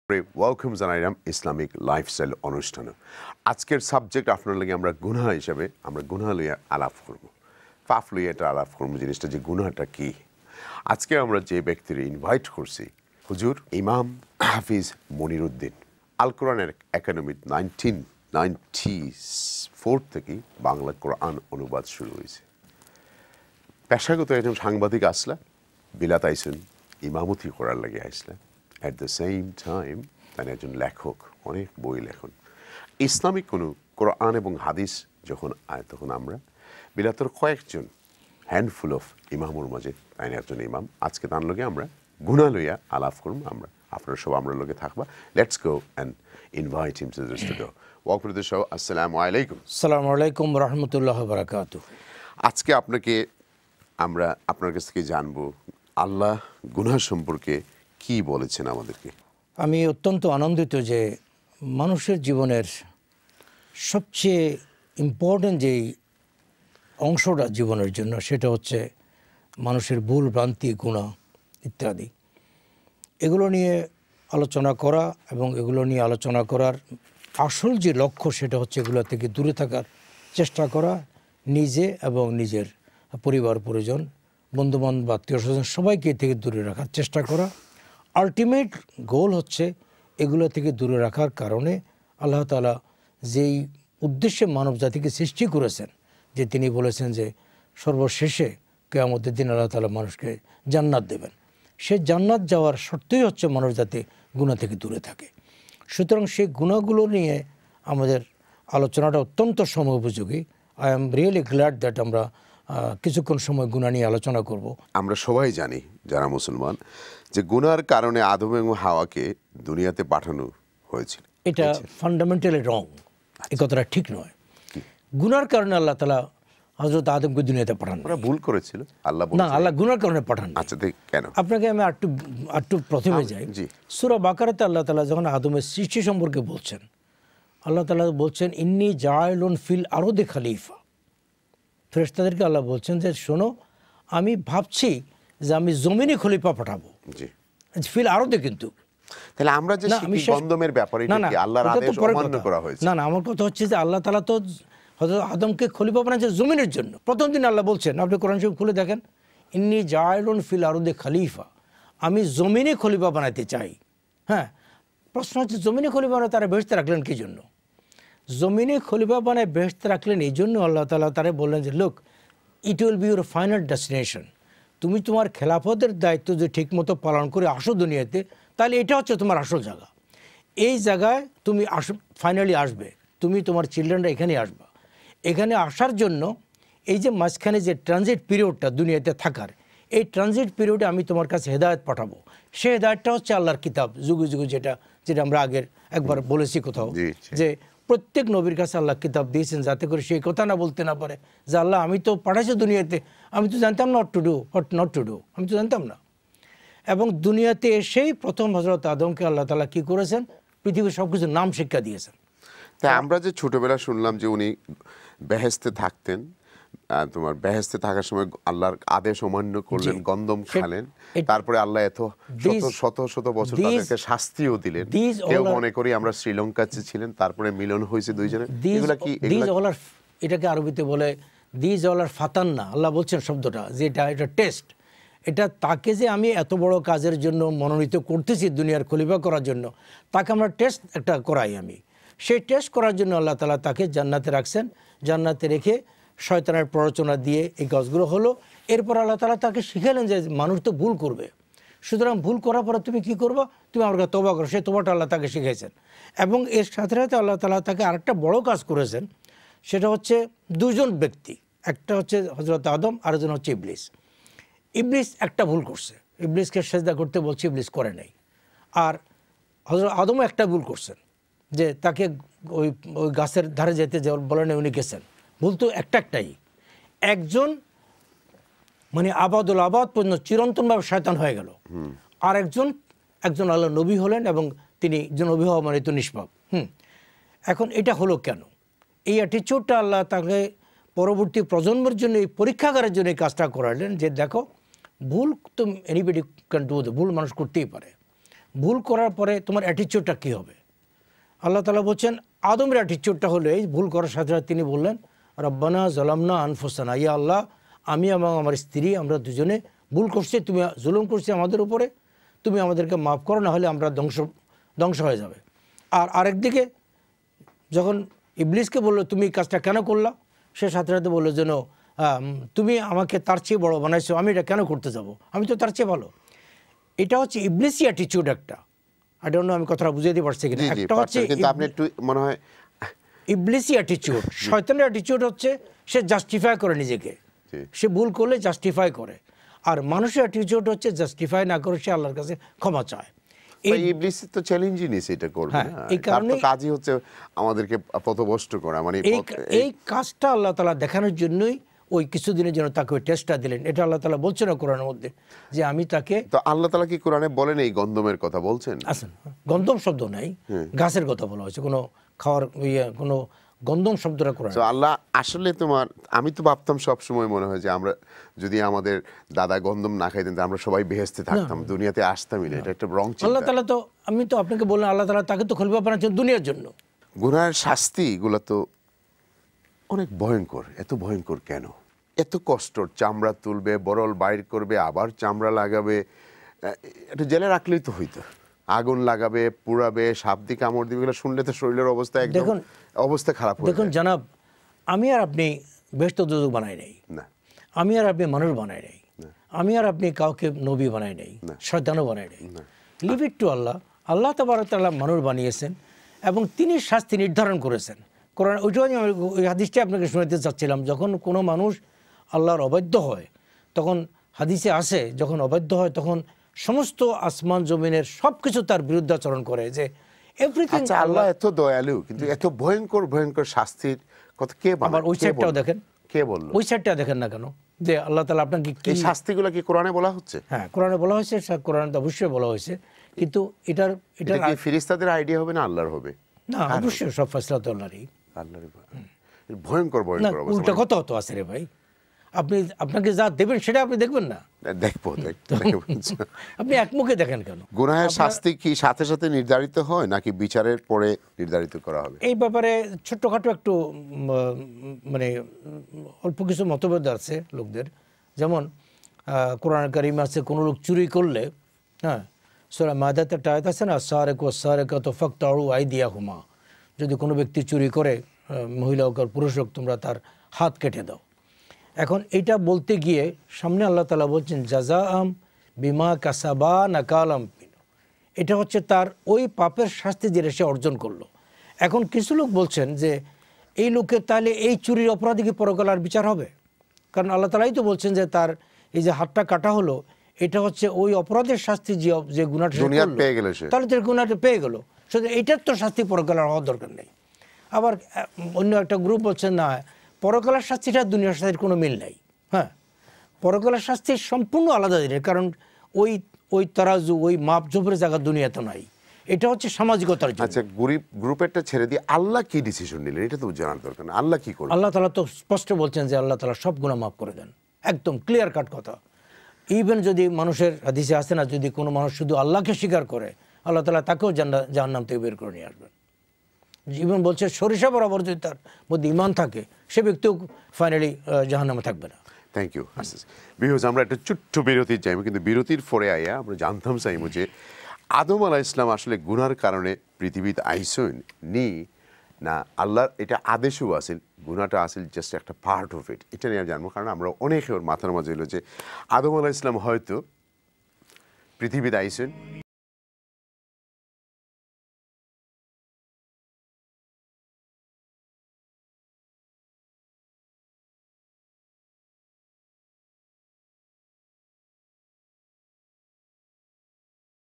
Welcome জানাইলাম Islamic lifestyle অনুষ্ঠানে। আজকের subject আপনার লাগে আমরা গুনাহ হিসাবে আমরা গুনাহ লইয়া আলাপ করব, পাপ লইয়া এটা আলাপ করব, জিনিসটা যে গুনাহটা কি। আজকে আমরা যে ব্যক্তির ইনভাইট করছি হুজুর ইমাম হাফিজ মনিরুদ্দিন। আল কোরআনের একাডেমি 1994 থেকে বাংলা কোরআন অনুবাদ শুরু হয়েছে। পেশাগত একজন সাংবাদিক আসলা, বিলাত আইসেন ইমামতি করার লাগে আসলা। অ্যাট দ্য সেম টাইম তার একজন লেখক, অনেক বই লেখন। ইসলামিক কোনো কোরআন এবং হাদিস যখন আয় তখন আমরা বিলাতর কয়েকজন হ্যান্ডফুল অফ ইমামুর মাঝে তাই একজন ইমাম। আজকে তার লগে আমরা গুনাহ লইয়া আলাপ করব। আমরা আপনারা সব আমরা লগে থাকবা। Let's go and invite him to the studio. Welcome to the show. আসসালামু আলাইকুম। আসসালামু আলাইকুম রাহমাতুল্লাহি ওয়া বারাকাতুহু। আজকে আমরা আপনার কাছ থেকে জানবো আল্লাহ গুনাহ সম্পর্কে কি বলেছেন আমাদেরকে। আমি অত্যন্ত আনন্দিত যে মানুষের জীবনের সবচেয়ে ইম্পর্ট্যান্ট যেই অংশটা জীবনের জন্য সেটা হচ্ছে মানুষের ভুল ভ্রান্তি, গুনাহ ইত্যাদি। এগুলো নিয়ে আলোচনা করা এবং এগুলো নিয়ে আলোচনা করার আসল যে লক্ষ্য সেটা হচ্ছে এগুলো থেকে দূরে থাকার চেষ্টা করা, নিজে এবং নিজের পরিবার পরিজন, বন্ধুবান্ধব, আত্মীয় স্বজন সবাইকে থেকে দূরে রাখার চেষ্টা করা। আলটিমেট গোল হচ্ছে এগুলো থেকে দূরে রাখার কারণে আল্লাহ তাআলা যেই উদ্দেশ্যে মানব জাতিকে সৃষ্টি করেছেন, যে তিনি বলেছেন যে সর্বশেষে কিয়ামতের দিন আল্লাহ তাআলা মানুষকে জান্নাত দেবেন। সে জান্নাত যাওয়ার শর্তই হচ্ছে মানুষ যাতে গুনাহ থেকে দূরে থাকে। সুতরাং সেই গুনাহগুলো নিয়ে আমাদের আলোচনাটা অত্যন্ত সময়োপযোগী। I am really glad that আমরা কিছুক্ষণ সময় গুনাহ নিয়ে আলোচনা করব। আমরা সবাই জানি যারা মুসলমান যে গুনার কারণে আদম এবং হাওয়াকে দুনিয়াতে পাঠানো হয়েছিল। এটা ফান্ডামেন্টালি রং, এই কথাটা ঠিক নয়। গুনার কারণে আল্লাহ তাআলা হযরত আদমকে দুনিয়াতে পাঠান। ওরা ভুল করেছিল, আল্লাহ বলেছেন। না, আল্লাহ গুনার কারণে পাঠান। আচ্ছা, কেন? আপনাকে আমি একটু প্রথমে যাই। সূরা বাকারাতে আল্লাহ তাআলা যখন আদমের সৃষ্টি সম্পর্কে বলছেন, আল্লাহ তাআলা বলছেন ইন্নী জাইলুন ফিল আরদি খলিফা। ফেরেশতাদেরকে আল্লাহ বলছেন যে শোনো, আমি ভাবছি যে আমি জমিনে খলিফা পাঠাবো। জি, ফিল আরদে। কিন্তু তাহলে আমরা যে গন্ধমের ব্যাপারে কি আল্লাহর আদেশ অমান্য করা হয়েছে? না, আমার কথা হচ্ছে যে আল্লাহ তাআলা তো হযরত আদমকে খলিফা বানাচ্ছেন জমিনের জন্য। প্রথম দিন আল্লাহ বলছেন, আপনি কোরআন শরীফ খুলে দেখেন, ইন্নী জাইলুন ফিল আরদি খলিফা, আমি জমিনে খলিফা বানাতে চাই। হ্যাঁ, প্রশ্ন হচ্ছে জমিনে খলিফা বানাতে তারা বেহেশতে রাখলেন কি জন্য? জমিনে খলিফা বানায় বেহেশতে রাখলেন এই জন্য আল্লাহ তাআলা তারা বললেন যে look, it will be your final destination. তুমি তোমার খেলাফতের দায়িত্ব যে ঠিকমতো পালন করে আসো দুনিয়াতে, তাহলে এটা হচ্ছে তোমার আসল জায়গা। এই জায়গায় তুমি ফাইনালি আসবে, তুমি তোমার চিলড্রেনরা এখানে আসবা। এখানে আসার জন্য এই যে মাঝখানে যে ট্রানজিট পিরিয়ডটা দুনিয়াতে থাকার, এই ট্রানজিট পিরিয়ডে আমি তোমার কাছে হেদায়েত পাঠাবো। সেই হেদায়েতটা হচ্ছে আল্লাহর কিতাব, যুগে যুগে যেটা আমরা আগের একবার বলেছি কোথাও, যে প্রত্যেক নবীর কাছে আল্লাহ কিতাব দিয়েছেন যাতে করে সেই কথা না বলতে না পারে যে আল্লাহ আমি তো পাঠাইছি দুনিয়াতে, আমি তো জানতাম না হোয়াট নট টু ডু, আমি তো জানতাম না। এবং দুনিয়াতে এসেই প্রথম হযরত আদমকে আল্লাহ তাআলা কি করেছেন? পৃথিবীর সব কিছুর নাম শিক্ষা দিয়েছেন। তাই আমরা যে ছোটবেলা শুনলাম যে উনি বেহেশতে থাকতেন, তোমার বেহেশতে থাকার সময় আল্লাহর আদেশ অমান্য করলেন, গন্ধম খেলেন, তারপরে আল্লাহ এত শত বছর তাদেরকে শাস্তিও দিলেন। কেউ মনে করি আমরা শ্রীলঙ্কাতে ছিলেন, তারপরে মিলন হয়েছে দুইজনের। এগুলা কি? এটাকে আরবিতে বলে দিজ অল আর ফাতান্না। আল্লাহ বলছেন শব্দটা যে এটা টেস্ট। এটা তাকে যে আমি এত বড় কাজের জন্য মনোনীত করতেছি দুনিয়ার খলিফা করার জন্য, তাকে আমরা টেস্ট একটা করাই আমি। সেই টেস্ট করার জন্য আল্লাহ তাআলা তাকে জান্নাতে রাখছেন। জান্নাতে রেখে শয়তানের প্ররোচনা দিয়ে এই কাজগুলো হলো। এরপর আল্লাহ তাআলা তাকে শিখালেন যে মানুষ তো ভুল করবে, সুতরাং ভুল করার পরে তুমি কি করবা? তুমি আমার কাছে তওবা করো। সেই তওবাটা আল্লাহ তাকে শিখাইছেন। এবং এর সাথে সাথে আল্লাহ তাআলা তাকে আরেকটা বড় কাজ করেছেন, সেটা হচ্ছে দুজন ব্যক্তি, একটা হচ্ছে হযরত আদম, আরেকজন হচ্ছে ইবলিস। ইবলিস একটা ভুল করছে, ইবলিসকে সেজদা করতে বলছে, ইবলিস করে নাই। আর হযরত আদমও একটা ভুল করছেন, যে তাকে ওই গাছের ধারে যেতে বলেন, উনি গেছেন। ভুল তো একটাই। একজন মানে আবাদুল আবাদ পর্যন্ত চিরন্তনভাবে শয়তান হয়ে গেল, আর একজন আল্লাহ নবী হলেন এবং তিনি নবী হওয়া মানে তো নিষ্পাপ। এখন এটা হলো কেন? এই অ্যাটিচিউডটা আল্লাহ তাকে পরবর্তী প্রজন্মের জন্য, এই পরীক্ষাগারের জন্য এই কাজটা করালেন, যে দেখো ভুল তো এনিবডি ক্যান ডু, ভুল মানুষ করতেই পারে। ভুল করার পরে তোমার অ্যাটিচিউডটা কী হবে। আল্লাহ তাআলা বলছেন আদমের অ্যাটিচিউডটা হলো এই, ভুল করার সাথে সাথে তিনি বললেন রব্বানা জালামনা আনফুসানা, ইয়া আল্লাহ আমি এবং আমার স্ত্রী আমরা দুজনে ভুল করছি, তুমি জুলুম করছি আমাদের উপরে, তুমি আমাদেরকে মাফ করো, না হলে আমরা ধ্বংস হয়ে যাবে। আর আরেকদিকে যখন ইবলিসকে বললো তুমি এই কাজটা কেন করলা, সে সাথে সাথে বললো যেন তুমি আমাকে তার চেয়ে বড় বানাইছো, আমি এটা কেন করতে যাব, আমি তো তার চেয়ে ভালো। এটা হচ্ছে ইবলিসি অ্যাটিচিউড একটা। আই ডোন্ট নো আমি কথাটা বুঝিয়ে দিতে পারছি কিনা। একটা হচ্ছে আপনি একটু মনে হয় ইবলিসি অ্যাটিচিউড, শয়তানের অ্যাটিচিউড হচ্ছে সে জাস্টিফাই করে নিজেকে, সে ভুল করলে জাস্টিফাই করে। আর মানুষের অ্যাটিচিউড হচ্ছে জাস্টিফাই না করে সে আল্লাহর কাছে ক্ষমা চায়। ইবলিস তো চ্যালেঞ্জই নিছে এটা করবে না, এই কারণে কাজই হচ্ছে আমাদেরকে পথভ্রষ্ট করা। মানে এই কাজটা আল্লাহ তাআলা দেখানোর জন্যই ওই কিছুদিনের জন্য তাকে ওই টেস্টটা দিলেন। এটা আল্লাহ তাআলা বলছেন না কোরআনের মধ্যে যে আমি তাকে, তো আল্লাহ তাআলা কি কোরআনে বলেন এই গন্ধমের কথা বলছেন? আসেন গন্ধম শব্দ নাই, গাছের কথা বলা হয়েছে, কোনো খাওয়ার কোনো গন্ধম শব্দটা কোরআন। তো আল্লাহ আসলে আমি তো ভাবতাম সব সময় মনে হয় যে আমরা যদি আমাদের দাদা গন্ধম না খাইতেন আমরা সবাই বেহেশতে থাকতাম, দুনিয়াতে আসতামই না। এটা একটা রং চিন্তা। আল্লাহ তাআলা তো, আমি তো আপনাকে বললাম আল্লাহ তাআলা তাকে তো খলিফা বানাচ্ছেন দুনিয়ার জন্য। গুনাহের শাস্তি এগুলো তো অনেক ভয়ঙ্কর। এত ভয়ঙ্কর কেন? এত কষ্ট, চামড়া তুলবে, বরল বাইর করবে, আবার চামড়া লাগাবে, একটু জেলে রাখলেই তো হইতো। আগুন লাগাবে, পুড়াবে, সাপ দিয়ে কামড় দিবে, এগুলো শুনলে তো শরীরের অবস্থা একদম অবস্থা খারাপ হয়ে যায়। দেখুন জানাব, আমি আর আপনি বেহেশত দোজখ বানাই নাই, না। আমি আর আপনি মানুষ বানাই নাই, আমি আর আপনি কাউকে নবী বানাই নাই, শয়তানও বানাই নাই। লিভ ইট টু আল্লাহ। আল্লাহ তাবারক ওয়া তাআলা মানুষ বানিয়েছেন এবং তিনি শাস্তি নির্ধারণ করেছেন। কোরআন ওইটাই আমি ওই হাদিসটা আপনাকে শোনাতে চাচ্ছিলাম। যখন কোনো মানুষ আল্লাহর অবাধ্য হয়, তখন হাদিসে আসে যখন অবাধ্য হয় তখন সমস্ত আসমান জমিনের সব কিছু তার বিরুদ্ধাচরণ করে, যে এভরিথিং। আল্লাহ এত দয়ালু, কিন্তু এত ভয়ঙ্কর ভয়ঙ্কর শাস্তির কথা কে বলে? আবার ওই সাইডটাও দেখেন, কে বলল? ওই সাইডটা দেখেন না কেন যে আল্লাহ তাআলা আপনাকে কি এই শাস্তিগুলো কি কোরআনে বলা হচ্ছে? হ্যাঁ কোরআনে বলা হয়েছে, কোরআনে তো অবশ্যই বলা হয়েছে, কিন্তু এটা কি ফেরেশতাদের আইডিয়া হবে না আল্লাহর হবে? না, অবশ্যই সব ফয়সালা তো আল্লাহরই। ভয়ঙ্কর ভয়ঙ্কর অবস্থা। উল্টা কত হতো আছে রে ভাই, আপনাকে যা দেবেন সেটা আপনি দেখবেন না, দেখবো। আপনি একমুখে দেখেন কেন? গুনাহের শাস্তি কি সাথে সাথে নির্ধারিত হয় নাকি বিচারের পরে নির্ধারিত করা হবে? এই ব্যাপারে ছোট্টখাটো একটু মানে অল্প কিছু মতভেদ আছে লোকদের। যেমন কোরআন কারিম আছে, কোনো লোক চুরি করলে, হ্যাঁ সূরা মায়দাতে একটা আয়াত আছে না, সারিকু সারিকাতু ফাকতাউ আইদিয়াহুমা, যদি কোনো ব্যক্তি চুরি করে, মহিলা হোক আর পুরুষ হোক, তোমরা তার হাত কেটে দাও। এখন এটা বলতে গিয়ে সামনে আল্লাহ তাআলা বলছেন জাযাআম বিমা কাসাবা নাকালাম, এটা হচ্ছে তার ওই পাপের শাস্তি যেটা সে অর্জন করলো। এখন কিছু লোক বলছেন যে এই লোকের তাহলে এই চুরির অপরাধী কি পরকালে আর বিচার হবে? কারণ আল্লাহ তাআলাই তো বলছেন যে তার এই যে হাতটা কাটা হলো, এটা হচ্ছে ওই অপরাধের শাস্তি, যে গুনাহটা পেয়ে গেল সে, তাহলে তার গুনাহটা পেয়ে গেল, শুধু এটার তো শাস্তি পরকালে হওয়ার দরকার নেই। আবার অন্য একটা গ্রুপ বলছেন না, পরকালের শাস্তিটা দুনিয়ার শাস্তির কোনো মিল নাই। হ্যাঁ, পরকালের শাস্তি সম্পূর্ণ আলাদা জিনিস, কারণ ওই তারাজু, ওই মাপ জোপের জায়গা দুনিয়াতে নাই। এটা হচ্ছে সামাজিকতার জন্য। আচ্ছা, গ্রুপেরটা ছেড়ে দিয়ে আল্লাহ কি ডিসিশন নিলেন এটা তো জানার দরকার না। আল্লাহ কি করলেন? আল্লাহ তাআলা তো স্পষ্ট বলছেন যে আল্লাহ তাআলা সব গুনাহ মাফ করে দেন, একদম ক্লিয়ার কাট কথা। ইভেন যদি মানুষের হাদিসে আসে না, যদি কোনো মানুষ শুধু আল্লাহকে স্বীকার করে, আল্লাহ তাআলা তাকেও জাহান্নাম থেকে বের করে নিয়ে আসবেন। ইভেন বলছে সরিষা বরাবর যদি তার মধ্যে ঈমান থাকে, সে ব্যক্তিও ফাইনালি জাহান্নামে থাকবে না। Thank you. বিকজ আমরা একটা ছোট্ট বিরতির চাইব, কিন্তু বিরতির পরে আইয়া আমরা জানতাম চাইব যে আদম আলাইহিস সালাম আসলে গুনার কারণে পৃথিবীতে আইসেন নি না আল্লাহর এটা আদেশও আসিল, গুনাহটা আসিল জাস্ট একটা পার্ট অফ ইট। এটা নিয়ে জানবো, কারণ আমরা অনেকে ওর মাথার মাঝে হলো যে আদম আলাইহিস সালাম হয়তো পৃথিবীতে আইসেন